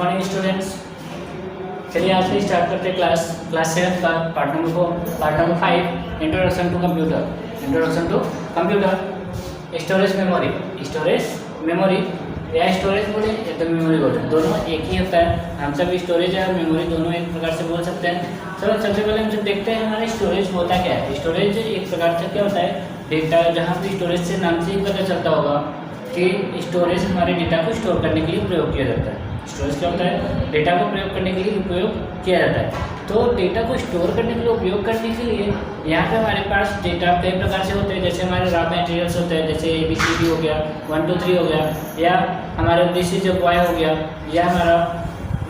Morning students. चलिए आज से स्टार्ट करते हैं क्लास 7 का part number 5 introduction to computer. Storage memory या स्टोरेज बोले या तो मेमोरी बोले, दोनों एक ही होता है। हम सब स्टोरेज और मेमोरी दोनों एक प्रकार से बोल सकते हैं। चलो सबसे पहले हम जब देखते हैं हमारा स्टोरेज होता क्या है। स्टोरेज एक प्रकार से क्या होता है, डेटा, जहाँ पे स्टोरेज से नाम से ही पता चलता होगा कि स्टोरेज हमारे डेटा को स्टोर करने के लिए प्रयोग किया जाता है। स्टोरेज क्या होता है, डेटा को प्रयोग करने के लिए उपयोग किया जाता है। तो डेटा को स्टोर करने के लिए उपयोग करने के लिए यहाँ पे हमारे पास डेटा कई प्रकार से होते हैं। जैसे हमारे रॉ मटेरियल्स होते हैं, जैसे ABCD हो गया, 1 2 3 हो गया, या हमारे दिस इज Y हो गया, या हमारा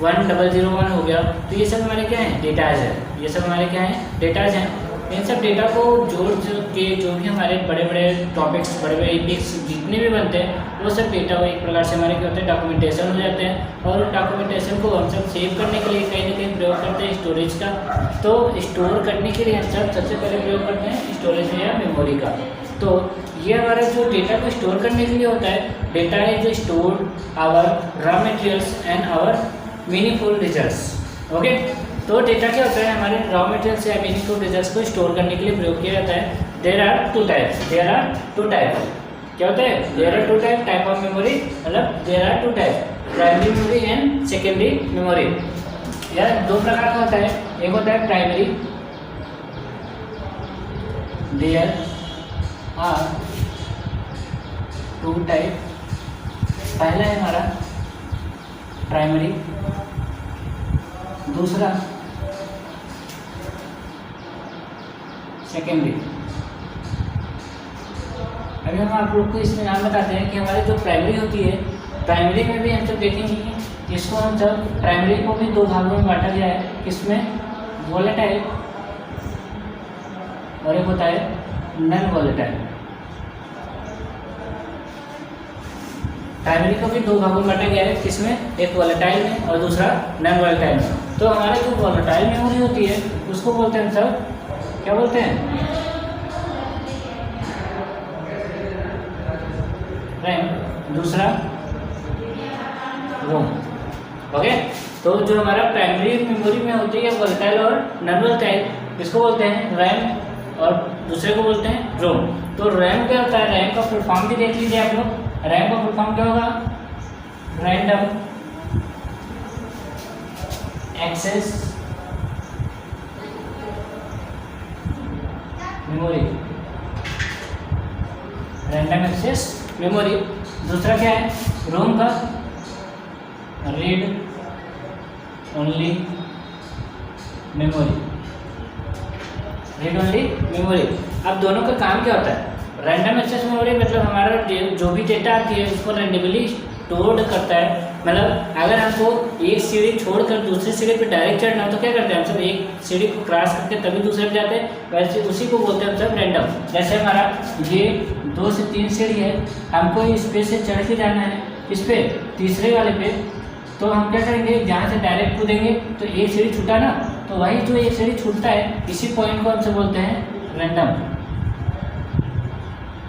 1001 हो गया। तो ये सब हमारे क्या है, डेटाज है। ये सब हमारे क्या है, डेटाज हैं। इन सब डेटा को जोड़ के जो भी हमारे बड़े बड़े टॉपिक्स, बड़े बड़े एपिक्स जितने भी बनते हैं, वो सब डेटा एक प्रकार से हमारे क्या होते हैं, डॉक्यूमेंटेशन हो जाते हैं। और डॉक्यूमेंटेशन को हम सब सेव करने के लिए कहीं ना कहीं प्रयोग करते हैं स्टोरेज का। तो स्टोर करने के लिए हम सब सबसे पहले प्रयोग करते हैं स्टोरेज या मेमोरी का। तो ये हमारा जो डेटा को स्टोर करने के लिए होता है, data is stored our raw materials and our meaningful results. Okay, तो डेटा क्या होता है, हमारे रॉ मटेरियल्स या मीनिंगफुल रिजल्ट्स को स्टोर करने के लिए प्रयोग किया जाता है। देयर आर टू टाइप्स क्या होता है, there are two type of memory, मतलब there are two type, primary memory and secondary memory. यह दो प्रकार का होता है। एक होता है primary, there are two type. पहला है हमारा प्राइमरी, दूसरा सेकेंडरी। अभी हम आप लोग को इसमें नाम बताते हैं कि हमारे जो प्राइमरी होती है, प्राइमरी में भी हम सब देखेंगे कि इसको हम सब प्राइमरी को भी दो भागों में बांटा गया है। किसमें, वॉलेटाइल और एक होता है नॉन वॉलेटाइल। प्राइमरी को भी दो भागों में बांटा गया है। किसमें, एक वॉलेटाइल में और दूसरा नॉन वॉलेटाइल में। तो हमारे जो वॉलेटाइल मेमोरी होती है उसको बोलते हैं हम सब, क्या बोलते हैं, रैम, दूसरा रोम। ओके, तो जो हमारा प्राइमरी मेमोरी में होती है वोलेटाइल और नॉन वोलेटाइल, इसको बोलते हैं रैम और दूसरे को बोलते हैं रोम। तो रैम क्या होता है, रैम का फुल फॉर्म भी देख लीजिए आप लोग। रैम का फुल फॉर्म क्या होगा, random access memory, random access memory. दूसरा क्या है, रोम का read only memory, read only memory. अब दोनों का काम क्या होता है, रैंडम एक्सेस मेमोरी मतलब हमारा जो भी डेटा आती है उसको रैंडमली स्टोर करता है। मतलब अगर हमको एक सीढ़ी छोड़कर दूसरी सीढ़ी पे डायरेक्ट चढ़ना हो तो क्या करते हैं, हम सब एक सीढ़ी को क्रॉस करके तभी दूसरे पे जाते हैं। वैसे उसी को बोलते हैं हम सब रैंडम। जैसे हमारा ये 2 से 3 सीढ़ी है, हमको इस पे से चढ़ के जाना है, इस पे तीसरे वाले पे, तो हम क्या करेंगे, जहाँ से डायरेक्ट कूदेंगे तो एक सीढ़ी छूटा ना, तो वही जो एक सीढ़ी छूटता है इसी पॉइंट को हम सब बोलते हैं रैंडम।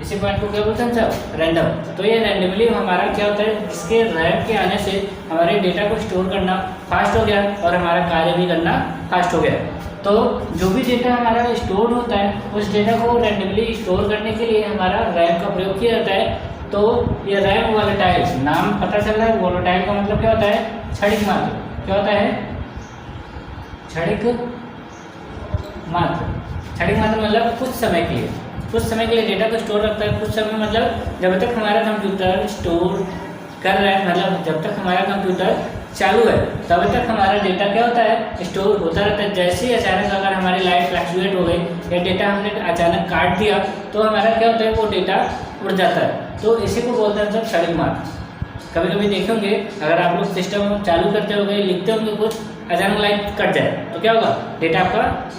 इसी पॉइंट को क्या बोलते हैं सब, रैंडम। तो ये रैंडमली हमारा क्या होता है, जिसके रैम के आने से हमारे डेटा को स्टोर करना फास्ट हो गया और हमारा कार्य भी करना फास्ट हो गया। तो जो भी डेटा हमारा स्टोर होता है उस डेटा को रैंडमली स्टोर करने के लिए हमारा रैम का प्रयोग किया जाता है। तो ये रैम वॉलेटाइल, नाम पता चल रहा है, वॉलेटाइल का मतलब क्या होता है, क्षणिक मात्र। क्या होता है, क्षणिक मात्र। क्षणिक मात्र मतलब कुछ समय के लिए डेटा को स्टोर रखता है। कुछ समय मतलब जब तक हमारा कंप्यूटर स्टोर कर रहा है, मतलब जब तक हमारा कंप्यूटर चालू है तब तक हमारा डेटा क्या होता है, स्टोर होता रहता है। जैसे ही अचानक अगर हमारी लाइट फ्लक्चुएट हो गई या डेटा हमने अचानक काट दिया तो हमारा क्या होता है, वो डेटा उड़ जाता है। तो इसी को बोलते हैं सब क्षणिक मात्र। कभी कभी देखेंगे अगर आप लोग सिस्टम चालू करते होंगे, लिखते होंगे कुछ, अचानक लाइट कट जाए तो क्या होगा, डेटा आपका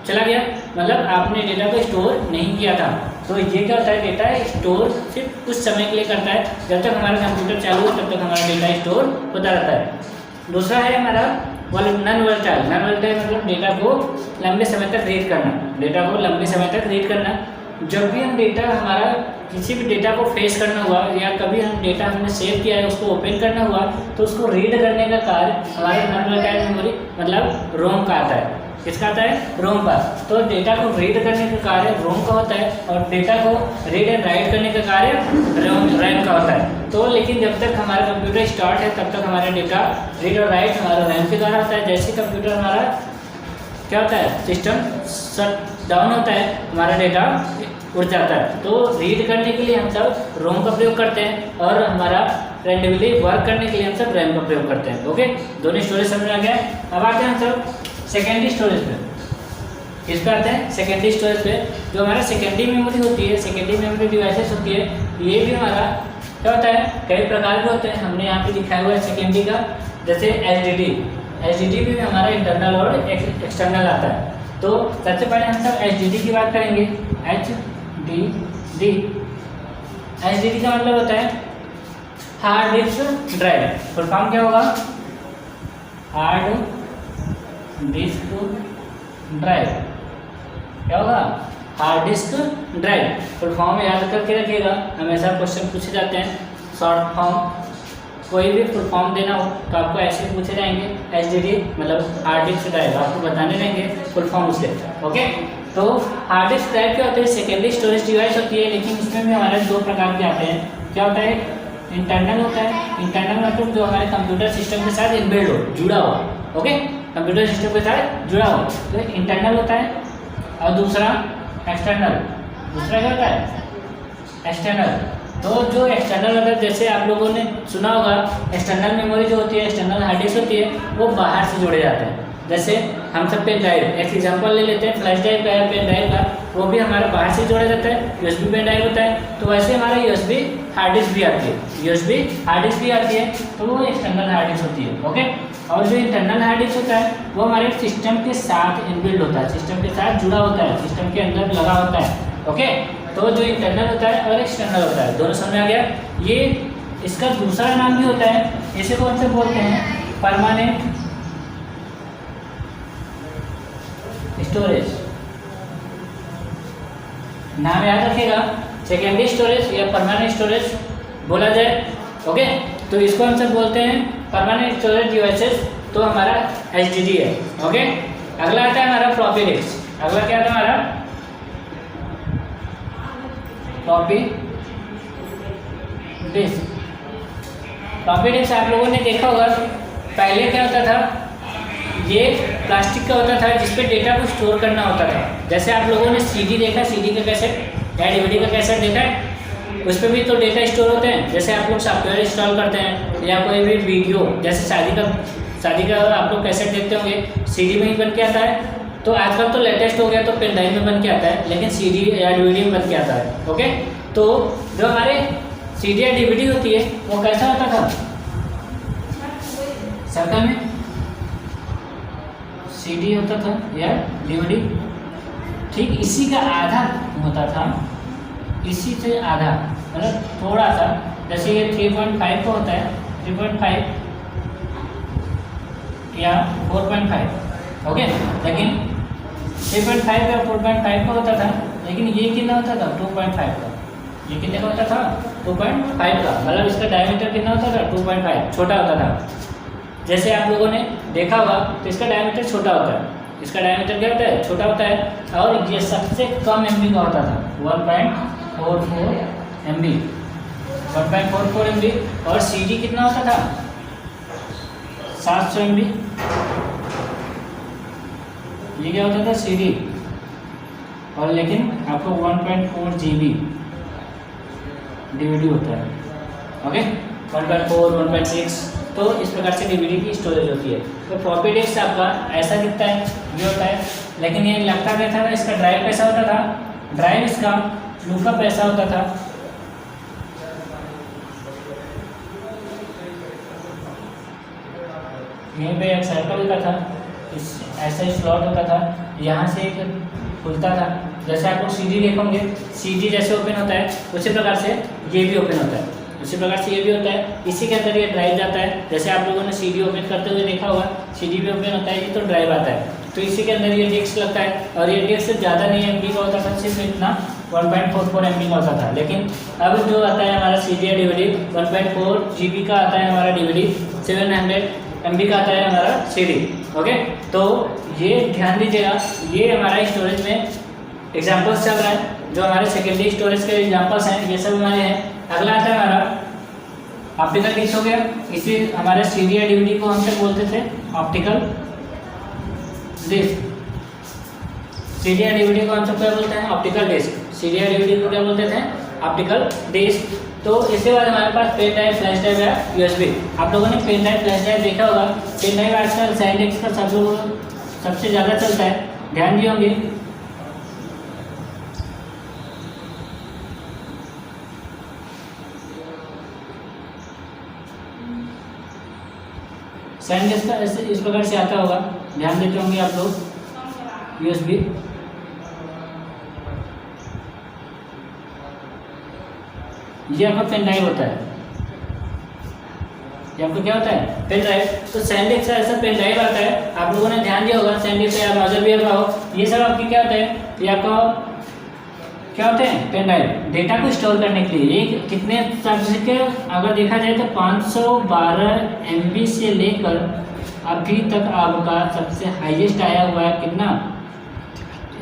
चला गया, मतलब आपने डेटा को स्टोर नहीं किया था। तो ये क्या होता है, डेटा स्टोर सिर्फ कुछ समय के लिए करता है। जब तक हमारा कंप्यूटर चालू है तब तक हमारा डेटा स्टोर होता रहता है। दूसरा है हमारा नॉन वोलेटाइल। नॉन वोलेटाइल मतलब डेटा को लंबे समय तक रीड करना, डेटा को लंबे समय तक रीड करना। जब भी हम डेटा हमारा किसी भी डेटा को फेस करना हुआ या कभी हम डेटा हमने सेव किया है उसको ओपन करना हुआ तो उसको रीड करने का कार्य हमारे नॉन वोलेटाइल मेमोरी मतलब रोम का आता है। किसका आता है? रोम का। तो डेटा को रीड करने का कार्य रोम का होता है और डेटा को रीड एंड राइट करने का कार्य रैम का होता है। तो लेकिन जब तक हमारा कंप्यूटर स्टार्ट है तब तक हमारा डेटा रीड और राइट हमारा रैम के द्वारा होता है। जैसे कंप्यूटर हमारा क्या होता है, सिस्टम शट डाउन होता है, हमारा डेटा उड़ जाता है। तो रीड करने के लिए हम सब रोम का प्रयोग करते हैं और हमारा रैंडमली वर्क करने के लिए हम सब रैम का प्रयोग करते हैं। ओके, दोनों स्टोरेज समझ में आ गया। अब आते हैं हम सब सेकेंडरी स्टोरेज पे। किस पे आते हैं? सेकेंडरी स्टोरेज पे। जो हमारा सेकेंडरी मेमोरी होती है, सेकेंडरी मेमोरी डिवाइसेस होती है, ये भी हमारा क्या होता है, कई प्रकार के होते हैं। हमने यहाँ पे दिखाया हुआ है सेकेंडरी का, जैसे एचडीडी भी हमारा इंटरनल और एक्सटर्नल आता है। तो सबसे पहले हम सब एचडीडी की बात करेंगे। एचडीडी का मतलब होता है hard disk drive. Full form क्या होगा? Hard disk drive. क्या होगा? Hard disk drive. Full form याद करके रखिएगा, हमेशा क्वेश्चन पूछे जाते हैं। शॉर्ट फॉर्म कोई भी फुल फॉर्म देना हो तो आपको ऐसे पूछे जाएंगे, एचडीडी मतलब हार्ड डिस्क ड्राइव, आपको बताने रहेंगे फुल फॉर्म उसके। ओके, तो हार्ड डिस्क ड्राइव क्या होते हैं? सेकेंडरी स्टोरेज डिवाइस होती है, लेकिन इसमें भी हमारे दो प्रकार के आते हैं। क्या होता है? इंटरनल होता है। इंटरनल मतलब जो हमारे कंप्यूटर सिस्टम के साथ इनबिल्ड हो, जुड़ा हुआ। ओके, कंप्यूटर सिस्टम के साथ जुड़ा हो तो इंटरनल होता है। और दूसरा एक्सटर्नल। दूसरा क्या होता है? एक्सटर्नल। तो जो एक्सटर्नल होता है, जैसे आप लोगों ने सुना होगा, एक्सटर्नल मेमोरी जो होती है, एक्सटर्नल हार्ड डिस्क होती है, वो बाहर से जोड़े जाते हैं। जैसे हम सब पेन ड्राइव, एक एग्जांपल ले लेते हैं, फ्लैश ड्राइव का या पेन ड्राइव का, वो भी हमारा बाहर से जोड़ा जाता है। यूएसबी पेन ड्राइव होता है, तो वैसे हमारा यूएसबी हार्ड डिस्क भी आती है। यूएसबी हार्ड डिस्क भी आती है, तो वो एक्सटर्नल हार्ड डिस्क होती है। ओके, और जो इंटरनल हार्ड डिस्क होता है वो हमारे सिस्टम के साथ इनबिल्ड होता है, सिस्टम के साथ जुड़ा होता है, सिस्टम के अंदर लगा होता है। ओके, तो जो इंटरनल होता है और एक्सटर्नल होता है, दोनों समझ आ गया। ये इसका दूसरा नाम भी होता है, इसे कौन से बोलते हैं? Permanent storage. नाम याद रखिएगा, सेकेंडरी स्टोरेज या परमानेंट स्टोरेज बोला जाए। ओके, तो इसको हम सब बोलते हैं परमानेंट स्टोरेज डिवाइसेस। तो हमारा एचडीडी है। ओके, अगला आता है हमारा फ्लॉपी डिस्क। अगला क्या आता है हमारा? Floppy disk. फ्लॉपी डिस्क आप लोगों ने देखा होगा, पहले क्या होता था, ये प्लास्टिक का होता था जिसपे डेटा को स्टोर करना होता था। जैसे आप लोगों ने सीडी देखा, सीडी का कैसेट या डीवीडी का कैसेट देखा है, उस पर भी तो डेटा स्टोर होते हैं। जैसे आप लोग सॉफ्टवेयर इंस्टॉल करते हैं या कोई भी वीडियो, जैसे शादी का आप लोग कैसेट देखते होंगे, सीडी में ही बन के आता है। तो आजकल तो लेटेस्ट हो गया, तो पेन ड्राइव में बन के आता है, लेकिन सीडी या डीवीडी में बन के आता है। ओके, तो जो हमारे सीडी या डीवीडी होती है वो कैसा होता था? सर्कल में सीडी होता था या डीवीडी, ठीक इसी का आधा होता था, इसी से आधा मतलब थोड़ा सा। जैसे ये 3.5 का होता है, 3.5 या 4.5। ओके, लेकिन 3.5 या 4.5 का होता था, लेकिन ये कितना होता था? 2.5 का। ये कितने का होता था? 2.5 का। मतलब इसका डायमीटर कितना होता था? 2.5, छोटा होता था। जैसे आप लोगों ने देखा होगा, तो इसका डायमीटर छोटा होता है। इसका डायमीटर क्या होता है? छोटा होता है। और ये सबसे कम एमबी का होता था, 1.44 MB, 1.44 MB। और सीडी कितना होता था? 700 MB। ये क्या होता था? सीडी। और लेकिन आपको 1.4 GB डीवीडी होता है। ओके, 1.4, 1.6। तो इस प्रकार से डीवीडी की स्टोरेज होती है। तो फ्लॉपी डिस्क आपका ऐसा दिखता है, ये होता है। लेकिन ये लगता क्या था? इसका ड्राइव कैसा होता था? ड्राइव इसका लुकअप ऐसा होता था। यहीं पे एक सर्कल होता था, ऐसा ही स्लॉट होता था, यहाँ से एक खुलता था। जैसे आप लोग सीडी देखोगे, सीडी जैसे ओपन होता है उसी प्रकार से ये भी ओपन होता है, उसी प्रकार से ये भी होता है। इसी के अंदर ये ड्राइव जाता है। जैसे आप लोगों ने सीडी ओपन करते हुए देखा होगा, सीडी भी ओपन होता है, ये तो ड्राइव आता है। तो इसी के अंदर ये डिस्क लगता है, और ये डिस्क ज़्यादा नहीं एमबी का होता था, सिर्फ इतना 1.44 MB का होता था, लेकिन अब जो आता है हमारा CD या DVD 1.4 GB का आता है हमारा DVD, 700 MB का आता है हमारा CD। ओके, तो ये ध्यान दीजिएगा, ये हमारा स्टोरेज में एग्जाम्पल्स चल रहा है, जो हमारे सेकेंडरी स्टोरेज के एग्जाम्पल्स हैं ये सब हमारे हैं। अगला आता है हमारा ऑप्टिकल डिस्क हो गया, इसे हमारे CD या DVD को हम तक बोलते थे ऑप्टिकल डिस्क। CD या DVD को हम सब क्या बोलते हैं? Optical disc. CD या DVD को क्या बोलते थे? Optical disc. तो इसके बाद हमारे पास पेन ड्राइव, फ्लैश ड्राइव या USB। आप लोगों ने पेन ड्राइव, फ्लैश ड्राइव देखा होगा। पेन ड्राइव आजकल SanDisk का सबसे ज़्यादा चलता है, ध्यान दिए होंगे। SanDisk का इस प्रकार से आता होगा, ध्यान देते होंगे आप लोग। USB, ये आपका पेन ड्राइव होता है, ये आपको क्या होता है? Pen drive. तो SanDisk का ऐसा पेन ड्राइव आता है, आप लोगों ने ध्यान दिया होगा। SanDisk या ब्राउजर भी रहा हो, ये सब आपके क्या होते हैं? ये आपका क्या होते हैं? Pen drive. डेटा को स्टोर करने के लिए ये कितने के अगर देखा जाए तो 512 MB से लेकर अभी तक आपका सबसे हाईएस्ट आया हुआ है कितना?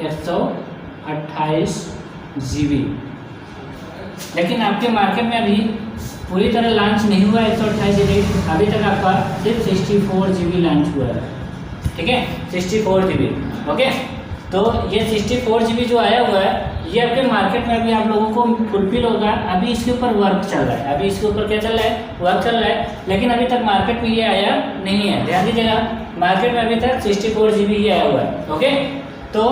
128 GB। लेकिन आपके मार्केट में अभी पूरी तरह लॉन्च नहीं हुआ है 128 GB, अभी तक आपका सिर्फ 64 GB लॉन्च हुआ है। ठीक है, 64 GB। ओके, तो ये 64 GB जो आया हुआ है ये आपके मार्केट में अभी आप लोगों को फुलफिल होगा। अभी इसके ऊपर वर्क चल रहा है, अभी इसके ऊपर क्या चल रहा है? वर्क चल रहा है, लेकिन अभी तक मार्केट में ये आया नहीं है। ध्यान दीजिएगा, मार्केट में अभी तक 64 GB ही आया हुआ है। ओके, तो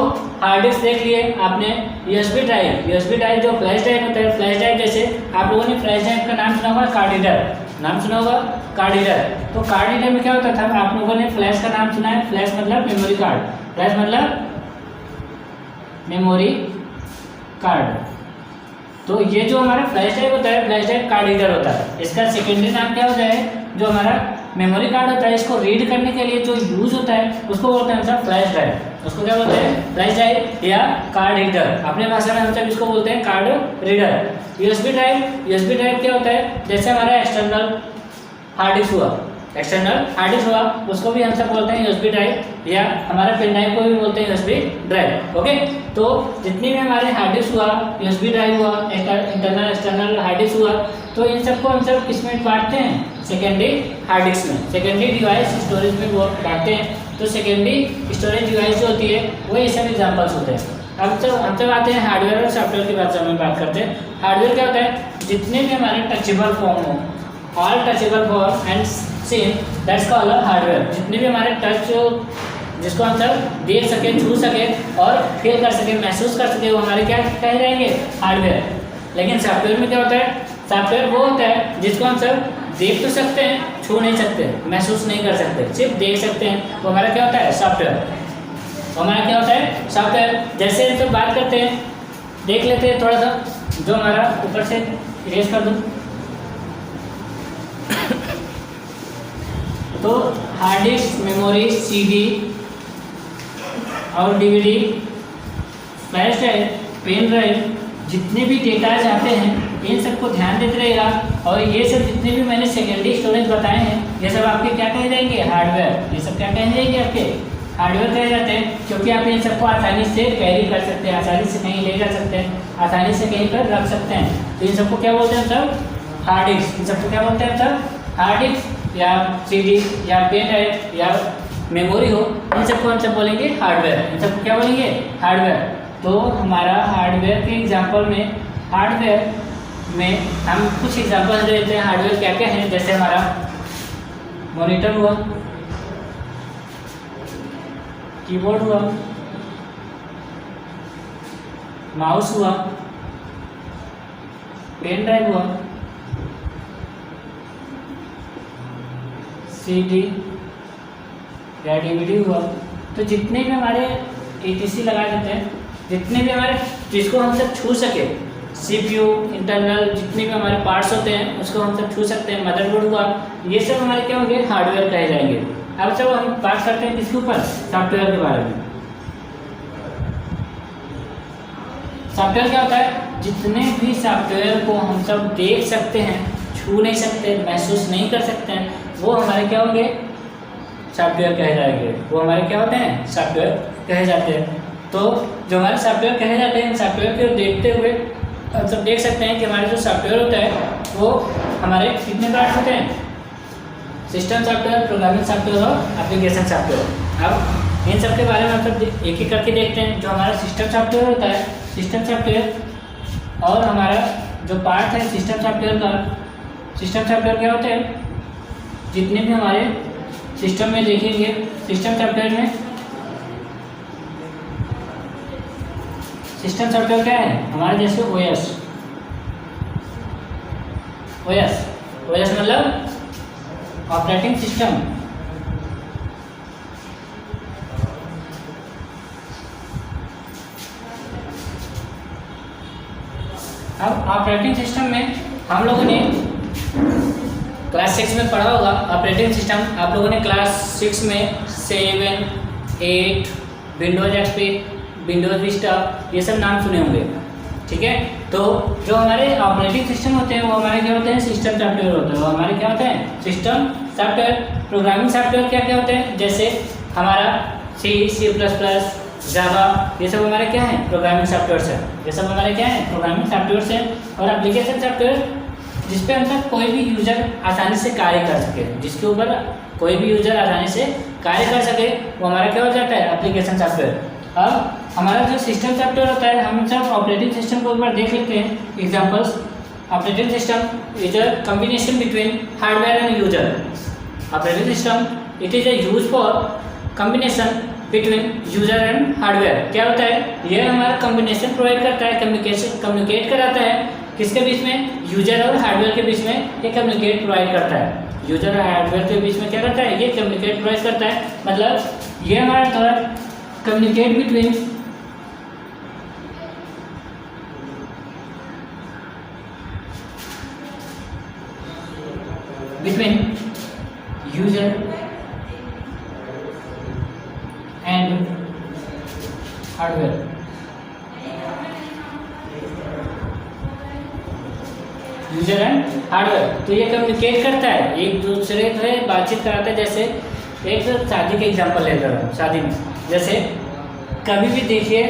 हार्ड डिस्क देख लिए आपने। USB ड्राइव जो फ्लैश ड्राइव होता है, फ्लैश ड्राइव जैसे आप लोगों ने फ्लैश ड्राइव का नाम सुना होगा, कार्ड रीडर। नाम सुना होगा कार्ड रीडर। तो कार्ड रीडर में क्या होता था? आप लोगों ने फ्लैश का नाम सुना है, फ्लैश मतलब मेमोरी कार्ड, फ्लैश मतलब मेमोरी कार्ड। तो ये जो हमारा फ्लैश ड्राइव होता है, फ्लैश ड्राइव कार्ड रीडर होता है। इसका सेकेंडरी नाम क्या होता है? जो हमारा मेमोरी कार्ड होता है, इसको रीड करने के लिए जो यूज होता है उसको बोलते हैं हम फ्लैश ड्राइव। उसको क्या बोलते हैं? फ्लैश ड्राइव या कार्ड रीडर। अपने भाषा में हम सब इसको बोलते हैं कार्ड रीडर। USB ड्राइव क्या होता है? जैसे हमारा एक्सटर्नल हार्ड डिस्क हुआ, एक्सटर्नल हार्ड डिस्क हुआ, उसको भी हम सब बोलते हैं USB ड्राइव, या हमारे पेन ड्राइव को भी बोलते हैं USB ड्राइव। ओके, तो जितनी भी हमारे हार्ड डिस्क हुआ, USB ड्राइव हुआ, इंटरनल एक्सटर्नल हार्ड डिस्क हुआ, तो इन सबको हम सब किस में बांटते हैं? सेकेंडरी हार्ड डिस्क में, सेकेंडरी डिवाइस स्टोरेज में वो बांटते हैं। तो सेकेंडरी स्टोरेज डिवाइस जो होती है वो ये सब एग्जाम्पल्स होते हैं। अब हम सब आते हैं हार्डवेयर और सॉफ्टवेयर की बात करते हैं। हार्डवेयर क्या होता है? जितने भी हमारे टचेबल फॉर्म हो, all touchable form and seen, that's called hardware. जितने भी हमारे टच जिसको हम सब देख सके, छू सके और फील कर सके, महसूस कर सके, वो हमारे क्या कहे जाएंगे? हार्डवेयर। लेकिन सॉफ्टवेयर में क्या होता है? सॉफ्टवेयर वो होता है जिसको हम सब देख तो सकते हैं, छू नहीं सकते, महसूस नहीं कर सकते, सिर्फ देख सकते हैं। वो हमारा क्या होता है? सॉफ्टवेयर। हमारा क्या होता है? सॉफ्टवेयर। जैसे हम सब बात करते हैं, देख लेते हैं थोड़ा सा, जो हमारा ऊपर से इरेज कर दूँ तो हार्ड डिस्क, मेमोरी, CD और DVD, flash drive, pen drive, जितने भी डेटाज आते हैं इन सबको ध्यान देते रहेगा। और ये सब जितने भी मैंने सेकेंडरी स्टोरेज बताए हैं ये सब आपके क्या कहे जाएंगे? हार्डवेयर। ये सब क्या कहे जाएंगे? आपके हार्डवेयर कहे जाते हैं, क्योंकि आप इन सबको आसानी से कैरी कर सकते हैं, आसानी से कहीं ले जा सकते हैं, आसानी से कहीं पर रख सकते हैं। तो इन सबको क्या बोलते हैं सब? Hard disk. इन सबको क्या बोलते हैं सब? हार्ड डिस्क या CD या पेन ड्राइव या मेमोरी हो, इन सबको हम सब बोलेंगे हार्डवेयर। इन सबको क्या बोलेंगे? हार्डवेयर। तो हमारा हार्डवेयर के एग्जांपल में, हार्डवेयर में हम कुछ एग्जांपल देते हैं हार्डवेयर क्या क्या है। जैसे हमारा मॉनिटर हुआ, कीबोर्ड हुआ, माउस हुआ, पेन ड्राइव हुआ, CD या DVD हुआ। तो जितने भी हमारे ETC लगा देते हैं, जितने भी हमारे जिसको हम सब छू सके, CPU, इंटरनल, जितने भी हमारे पार्ट्स होते हैं उसको हम सब छू सकते हैं। मदरबोर्ड हुआ, ये सब हमारे क्या होंगे? हार्डवेयर कहे जाएंगे। अब चलो हम बात करते हैं किसके ऊपर? सॉफ्टवेयर के बारे में। सॉफ्टवेयर क्या होता है? जितने भी सॉफ्टवेयर को हम सब देख सकते हैं, छू नहीं सकते, महसूस नहीं कर सकते हैं, वो हमारे क्या होंगे? सॉफ्टवेयर कहे जाएंगे। वो हमारे क्या होते हैं? सॉफ्टवेयर कहे जाते हैं। तो जो हमारे सॉफ्टवेयर कहे जाते हैं, सॉफ्टवेयर को देखते हुए हम सब देख सकते हैं कि हमारे जो सॉफ्टवेयर होता है वो हमारे कितने पार्ट होते हैं? सिस्टम सॉफ्टवेयर, प्रोग्रामिंग सॉफ्टवेयर और एप्लीकेशन सॉफ्टवेयर। अब इन सब के बारे में हम सब एक एक करके देखते हैं। जो हमारा सिस्टम सॉफ्टवेयर होता है, सिस्टम सॉफ्टवेयर और हमारा जो पार्ट है सिस्टम सॉफ्टवेयर का, सिस्टम सॉफ्टवेयर क्या होते हैं? जितने भी हमारे सिस्टम में देखेंगे, सिस्टम सॉफ्टवेयर में सिस्टम सॉफ्टवेयर क्या है? हमारे जैसे ओएस मतलब ऑपरेटिंग सिस्टम। अब ऑपरेटिंग सिस्टम में हम लोगों ने क्लास 6 में पढ़ा होगा। ऑपरेटिंग सिस्टम आप लोगों ने क्लास 6 में 7, 8, विंडोज एक्सपी, विंडोज विस्टा, ये सब नाम सुने होंगे, ठीक है। तो जो हमारे ऑपरेटिंग सिस्टम होते हैं वो हमारे क्या होते हैं? सिस्टम सॉफ्टवेयर होते हैं। वो हमारे क्या होते हैं? System software. प्रोग्रामिंग सॉफ्टवेयर क्या क्या होते हैं? जैसे हमारा C++, जावा, ये सब हमारे क्या है? प्रोग्रामिंग सॉफ्टवेयर है। ये सब हमारे क्या है? प्रोग्रामिंग सॉफ्टवेयर है। और एप्लीकेशन सॉफ्टवेयर जिस पे हम सब कोई भी यूजर आसानी से कार्य कर सके, जिसके ऊपर कोई भी यूजर आसानी से कार्य कर सके, वो हमारा क्या हो जाता है? Application software. अब हमारा जो सिस्टम सॉफ्टवेयर होता है, हम सब ऑपरेटिंग सिस्टम को एक बार देख लेते हैं। Examples, operating system is a combination between hardware and user. Operating system it is a use for combination between user and hardware. क्या होता है? यह हमारा कॉम्बिनेशन प्रोवाइड करता है, कम्युनिकेट कराता है किसके बीच में? यूजर और हार्डवेयर के बीच में ये कम्युनिकेट प्रोवाइड करता है। यूजर और हार्डवेयर के बीच में क्या करता है? ये कम्युनिकेट प्रोवाइड करता है। मतलब ये हमारा थोड़ा communicate between user and hardware. User and hardware, तो ये कम्युनिकेट करता है, एक दूसरे से बातचीत कराता है। जैसे एक शादी के एग्जांपल लेकर, शादी में जैसे कभी भी देखिए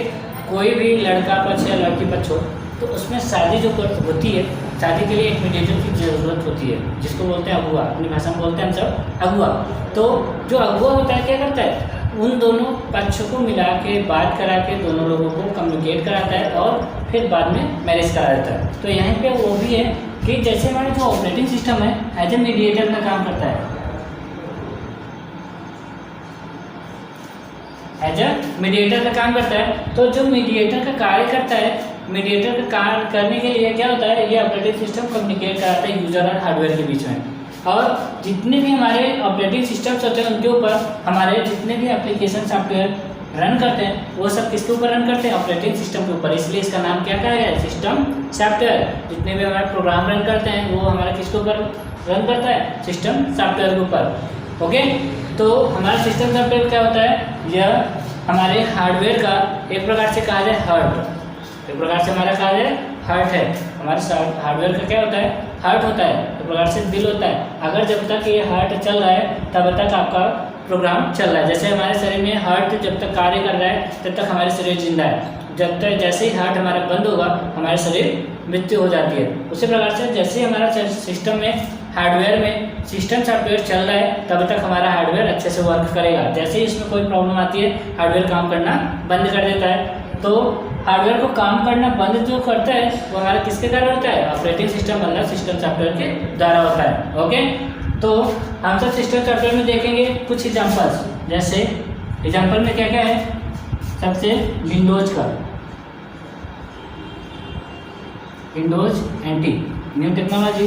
कोई भी लड़का पक्ष या लड़की पक्ष हो, तो उसमें शादी जो होती है, शादी के लिए एक मीडिएटर की ज़रूरत होती है, जिसको बोलते हैं अगुआ। अपनी भाषा में बोलते हैं हम सब अगुआ। तो जो अगुआ होता है क्या करता है? उन दोनों पक्षों को मिला के बात करा के दोनों लोगों को कम्युनिकेट कराता है और फिर बाद में मैरिज करा देता है। तो यहाँ पे वो भी है कि जैसे हमारा जो ऑपरेटिंग सिस्टम है एज ए मीडिएटर का काम करता है, एज ए मीडिएटर का काम करता है। तो जो मीडिएटर का कार्य करता है, मीडिएटर का कार्य करने के लिए क्या होता है? ये ऑपरेटिंग सिस्टम कम्युनिकेट कराता है यूजर और हार्डवेयर के बीच में। और जितने भी हमारे ऑपरेटिंग सिस्टम्स होते हैं उनके ऊपर हमारे जितने भी एप्लीकेशन सॉफ्टवेयर रन करते हैं वो सब किसके ऊपर रन करते हैं? ऑपरेटिंग सिस्टम के ऊपर। इसलिए इसका नाम क्या कहा गया है? System software. जितने भी हमारे प्रोग्राम रन करते हैं वो हमारा किसके ऊपर रन करता है? सिस्टम सॉफ्टवेयर के ऊपर। ओके, तो हमारा सिस्टम सॉफ्टवेयर क्या होता है? यह हमारे हार्डवेयर का एक प्रकार से कहा जाए हार्ट, एक प्रकार से हमारा कहा जाए हार्ट है। हमारे हार्डवेयर का क्या होता है? हार्ट होता है, एक प्रकार से दिल होता है। अगर जब तक ये हार्ट चल रहा है तब तक आपका प्रोग्राम चल रहा है। जैसे हमारे शरीर में हार्ट जब तक कार्य कर रहा है तब तक हमारे शरीर जिंदा है। जब तक जैसे ही हार्ट हमारा बंद होगा हमारे शरीर मृत्यु हो जाती है। उसी प्रकार से जैसे ही हमारा सिस्टम में, हार्डवेयर में सिस्टम सॉफ्टवेयर चल रहा है तब तक हमारा हार्डवेयर अच्छे से वर्क करेगा। जैसे ही इसमें कोई प्रॉब्लम आती है हार्डवेयर काम करना बंद कर देता है। तो हार्डवेयर को काम करना बंद जो करता है वो हमारा किसके द्वारा होता है? ऑपरेटिंग सिस्टम मतलब सिस्टम सॉफ्टवेयर के द्वारा होता है। ओके, तो हम सब सिस्टम सॉफ्टवेयर में देखेंगे कुछ एग्जांपल्स। जैसे एग्जांपल में क्या क्या है? सबसे विंडोज का, Windows NT new technology,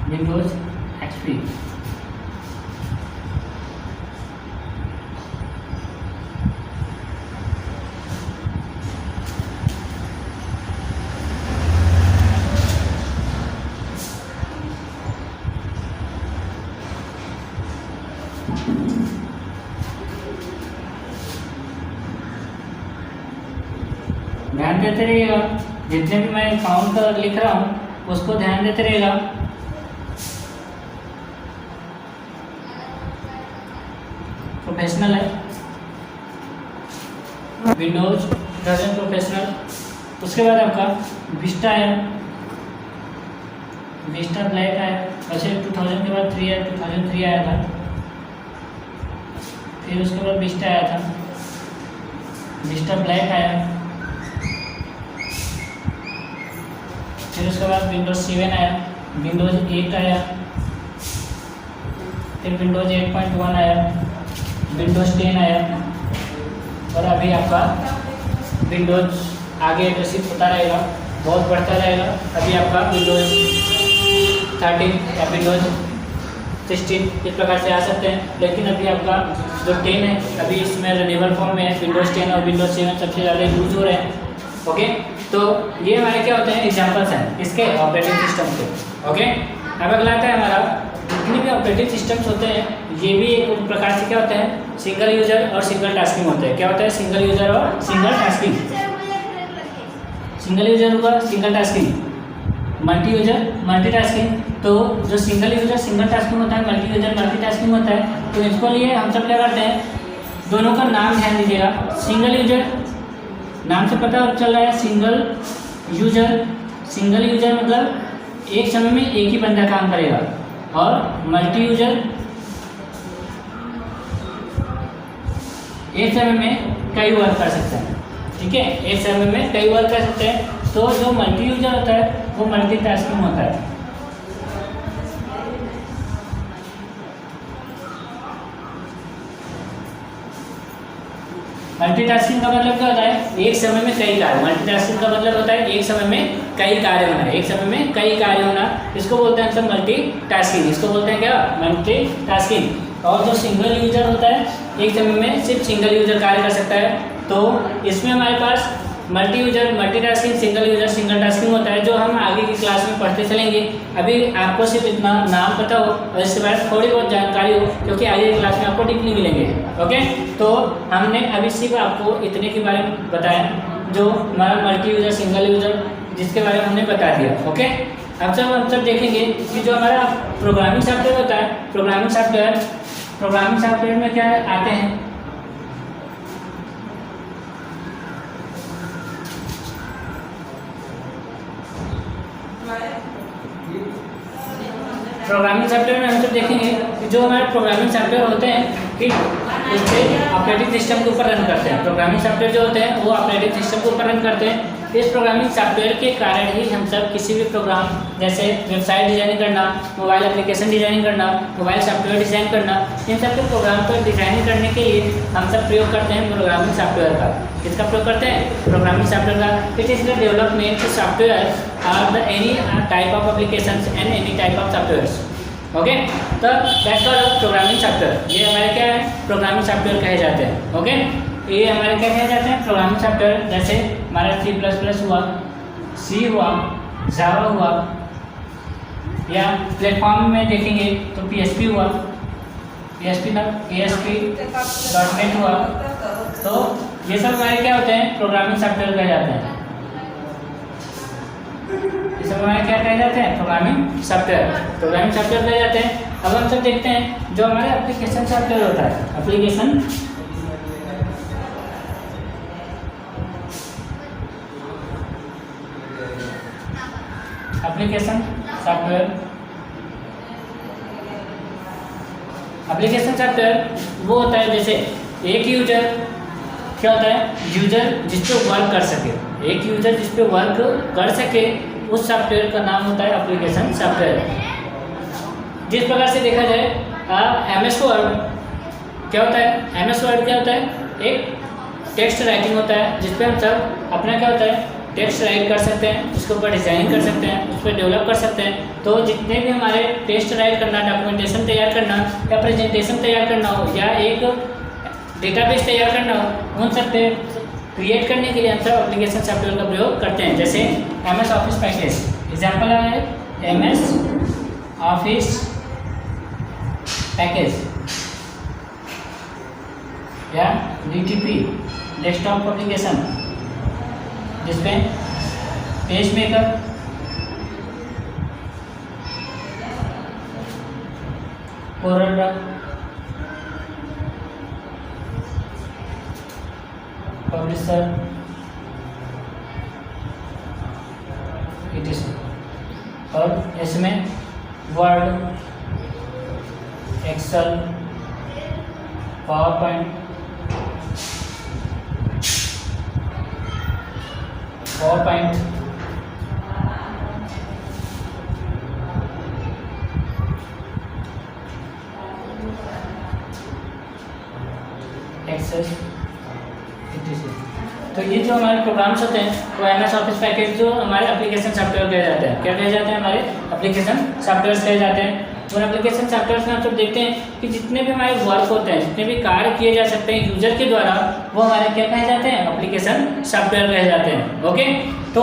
Windows XP, ध्यान देते रहिएगा, जितने भी मैं काउंट कर लिख रहा हूँ उसको ध्यान देते रहेगा। प्रोफेशनल है, विंडोज 2000 प्रोफेशनल। उसके बाद आपका विस्टा है, विस्टा ब्लैक आया, वैसे 2000 के बाद 3 आया, 2003 आया था। फिर उसके बाद विस्टा आया था, विस्टा ब्लैक आया। फिर उसके बाद विंडोज 7 आया, विंडोज 8 आया, फिर विंडोज 8.1 आया, विंडोज 10 आया, और अभी आपका विंडोज आगे विकसित होता रहेगा, बहुत बढ़ता रहेगा। अभी आपका विंडोज 13 या विंडोज 16 इस प्रकार से आ सकते हैं, लेकिन अभी आपका जो 10 है अभी इसमें रनेबल फॉर्म में है। विंडोज 10 और विंडोज 7 सबसे ज़्यादा यूज हो रहे हैं। ओके, तो ये हमारे क्या होते हैं, एग्जाम्पल्स हैं इसके ऑपरेटिंग सिस्टम के। ओके, अब अगला आता है हमारा, जितने भी ऑपरेटिंग सिस्टम्स होते हैं ये भी एक प्रकार से क्या होते हैं, सिंगल यूजर और सिंगल टास्किंग होते हैं। क्या होता है, सिंगल यूजर और सिंगल टास्किंग। सिंगल यूजर होगा single tasking, multi user multi tasking. तो जो सिंगल यूजर सिंगल टास्किंग होता है, मल्टी यूजर मल्टी टास्किंग होता है। तो इसको लिए हम सब क्या करते हैं, दोनों का नाम ध्यान दीजिएगा। सिंगल यूजर नाम से पता चल रहा है, सिंगल यूजर, सिंगल यूजर मतलब एक समय में एक ही बंदा काम करेगा। और मल्टी यूजर एक समय में कई वर्क कर सकते हैं। ठीक है, एक समय में कई वर्क कर सकते हैं। तो जो मल्टी यूजर होता है वो मल्टी टास्किंग होता है। मल्टीटास्किंग का मतलब क्या होता है, एक समय में कई कार्य। मल्टीटास्किंग का मतलब होता है एक समय में कई कार्य होना, एक समय में कई कार्य होना। इसको बोलते हैं सब मल्टीटास्किंग। इसको बोलते हैं क्या, मल्टीटास्किंग। और जो सिंगल यूजर होता है एक समय में सिर्फ सिंगल यूजर कार्य कर सकता है। तो इसमें हमारे पास multi user multitasking, single user single tasking होता है, जो हम आगे की क्लास में पढ़ते चलेंगे। अभी आपको सिर्फ इतना नाम पता हो और इसके बाद थोड़ी बहुत जानकारी हो, क्योंकि आगे की क्लास में आपको डीपली मिलेंगे। ओके, तो हमने अभी सिर्फ आपको इतने के बारे में बताया, जो हमारा मल्टी यूजर सिंगल यूजर जिसके बारे में हमने बता दिया। ओके, अब जब हम सब देखेंगे कि जो हमारा प्रोग्रामिंग सॉफ्टवेयर होता है, प्रोग्रामिंग सॉफ्टवेयर में क्या आते हैं, प्रोग्रामिंग सॉफ्टवेयर में हम सब देखेंगे कि जो हमारे प्रोग्रामिंग सॉफ्टवेयर होते हैं कि उससे ऑपरेटिंग सिस्टम के ऊपर रन करते हैं। प्रोग्रामिंग सॉफ्टवेयर जो होते हैं वो ऑपरेटिंग सिस्टम के ऊपर रन करते हैं। इस प्रोग्रामिंग सॉफ्टवेयर के कारण ही हम सब किसी भी प्रोग्राम, जैसे वेबसाइट डिजाइन करना, मोबाइल एप्लीकेशन डिजाइन करना, मोबाइल सॉफ्टवेयर डिजाइन करना, इन सब के प्रोग्राम पर डिजाइन करने के लिए हम सब प्रयोग करते हैं प्रोग्रामिंग सॉफ्टवेयर का। किसका प्रयोग करते हैं, प्रोग्रामिंग सॉफ्टवेयर का। It is the development software are the any type of applications and any type of softwares. Okay, तो दैट्स कॉल्ड प्रोग्रामिंग सॉफ्टवेयर। ये हमारे क्या है, प्रोग्रामिंग सॉफ्टवेयर कहे जाते हैं। ओके, ये हमारे क्या कहे जाते हैं, प्रोग्रामिंग सॉफ्टवेयर। जैसे हमारा C++ हुआ, C हुआ, जावा हुआ, या प्लेटफॉर्म में देखेंगे तो PHP हुआ, ASP.NET हुआ। तो ये सब हमारे क्या होते हैं, प्रोग्रामिंग सॉफ्टवेयर कहे जाते हैं। ये सब हमारे क्या कहे जाते हैं, प्रोग्रामिंग सॉफ्टवेयर कहे जाते हैं। अब हम सब देखते हैं जो हमारे एप्लीकेशन सॉफ्टवेयर होता है, एप्लीकेशन सॉफ्टवेयर वो होता है, जैसे एक यूजर क्या होता है, यूजर जिस पे वर्क कर सके, एक यूजर जिस पे वर्क कर सके उस सॉफ्टवेयर का नाम होता है एप्लीकेशन सॉफ्टवेयर। जिस प्रकार से देखा जाए MS वर्ड क्या होता है, MS वर्ड क्या होता है, एक टेक्स्ट राइटिंग होता है, जिस पे हम सब अपना क्या होता है, टेक्स्ट राइट कर सकते हैं, उसके ऊपर डिज़ाइन कर सकते हैं, उस पर डेवलप कर सकते हैं। तो जितने भी हमारे टेक्स्ट राइट करना, डॉक्यूमेंटेशन तैयार करना, या प्रेजेंटेशन तैयार करना हो, या एक डेटाबेस तैयार करना हो, उन सब पे क्रिएट करने के लिए हम सब एप्लीकेशन सॉफ्टवेयर का प्रयोग करते हैं। जैसे MS ऑफिस पैकेज, एग्जाम्पल है MS ऑफिस पैकेज, या DTP डेस्कटॉप एप्लीकेशन, जिसमें pagemaker, Corel draw, publisher, etc. और इसमें Word, Excel, PowerPoint, Access, etc. तो ये जो हमारे प्रोग्राम्स होते हैं वो MS ऑफिस पैकेज जो हमारे एप्लीकेशन सॉफ्टवेयर कहे जाते हैं। क्या कहे जाते हैं? हमारे एप्लीकेशन सॉफ्टवेयर कहे जाते हैं। और एप्लीकेशन सॉफ्टवेयर में आप सब देखते हैं कि जितने भी हमारे वर्क होते हैं, जितने भी कार्य किए जा सकते हैं यूजर के द्वारा, वो हमारे क्या कहे जाते हैं? एप्लीकेशन सॉफ्टवेयर कहे जाते हैं। ओके, तो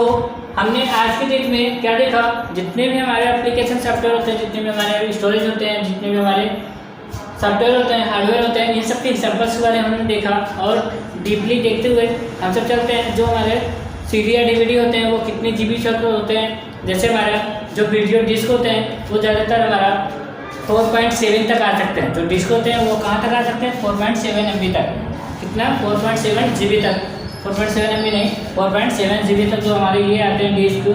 हमने आज के डेट में क्या देखा? जितने भी हमारे एप्लीकेशन सॉफ्टवेयर होते हैं, जितने भी हमारे स्टोरेज होते हैं, जितने भी हमारे सॉफ्टवेयर होते हैं, हार्डवेयर होते हैं, इन सब के एग्जाम्पल्स के बारे में हमने देखा। और डीपली देखते हुए हम सब चलते हैं जो हमारे CD या DVD होते हैं वो कितने GB होते हैं। जैसे हमारा जो वीडियो डिस्क होते हैं वो ज़्यादातर हमारा 4.7 तक आ सकते हैं। जो डिस्क होते हैं वो कहाँ तक आ सकते हैं? 4.7 MB तक। कितना? 4.7 GB तक। 4.7 MB नहीं, 4.7 GB तक जो हमारे ये आते हैं डिस्क,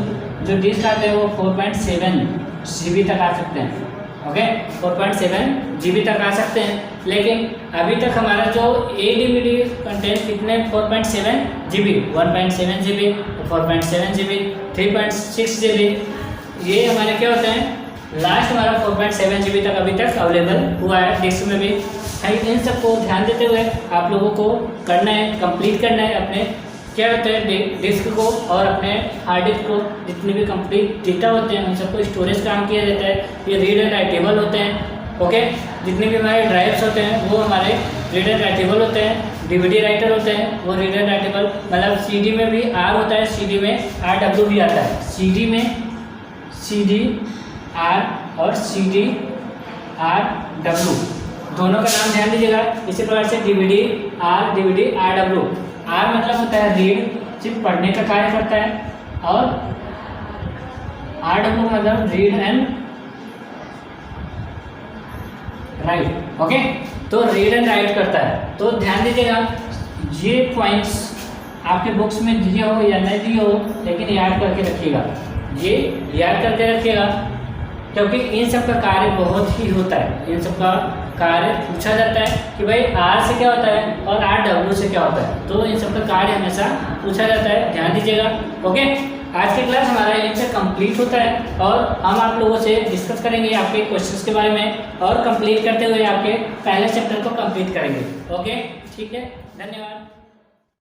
जो डिस्क आते हैं वो 4.7 GB तक आ सकते हैं। ओके, 4.7 GB तक आ सकते हैं। लेकिन अभी तक हमारा जो DVD कंटेंट कितने? 4.7 GB, 1.7 GB, 4.7 GB, 3.6 GB, ये हमारे क्या होते हैं? लास्ट हमारा 4.7 GB तक अभी तक अवेलेबल हुआ है डिस्क में भी। इन सबको ध्यान देते हुए आप लोगों को करना है, कंप्लीट करना है अपने क्या होते हैं डिस्क को और अपने हार्ड डिस्क को। जितने भी कंप्लीट डेटा होते हैं उन सबको स्टोरेज काम किया जाता है। ये रीड एंड राइटेबल होते हैं। ओके, जितने भी हमारे ड्राइव्स होते हैं वो हमारे रीड एंड राइटेबल होते हैं। DVD राइटर होते हैं वो रीड एंड राइटेबल, मतलब CD में भी R होता है, CD में RW भी आता है। CD में CD R और CD RW दोनों का नाम ध्यान दीजिएगा। इसी प्रकार से DVD R, DVD RW। R मतलब होता है रीड, सिर्फ पढ़ने का कार्य करता है, और RW मतलब रीड एंड राइट। ओके, तो रीड एंड राइट करता है। तो ध्यान दीजिएगा, ये पॉइंट्स आपके बुक्स में दिए हो या नहीं दिए हो, लेकिन याद करके रखिएगा, ये याद करके रखिएगा, क्योंकि इन सब का कार्य बहुत ही होता है। इन सब का कार्य पूछा जाता है कि भाई R से क्या होता है और RW से क्या होता है। तो इन सब का कार्य हमेशा पूछा जाता है, ध्यान दीजिएगा। ओके, आज की क्लास हमारा यहीं से कंप्लीट होता है और हम आप लोगों से डिस्कस करेंगे आपके क्वेश्चंस के बारे में और कंप्लीट करते हुए आपके पहले चैप्टर को कंप्लीट करेंगे। ओके, ठीक है, धन्यवाद।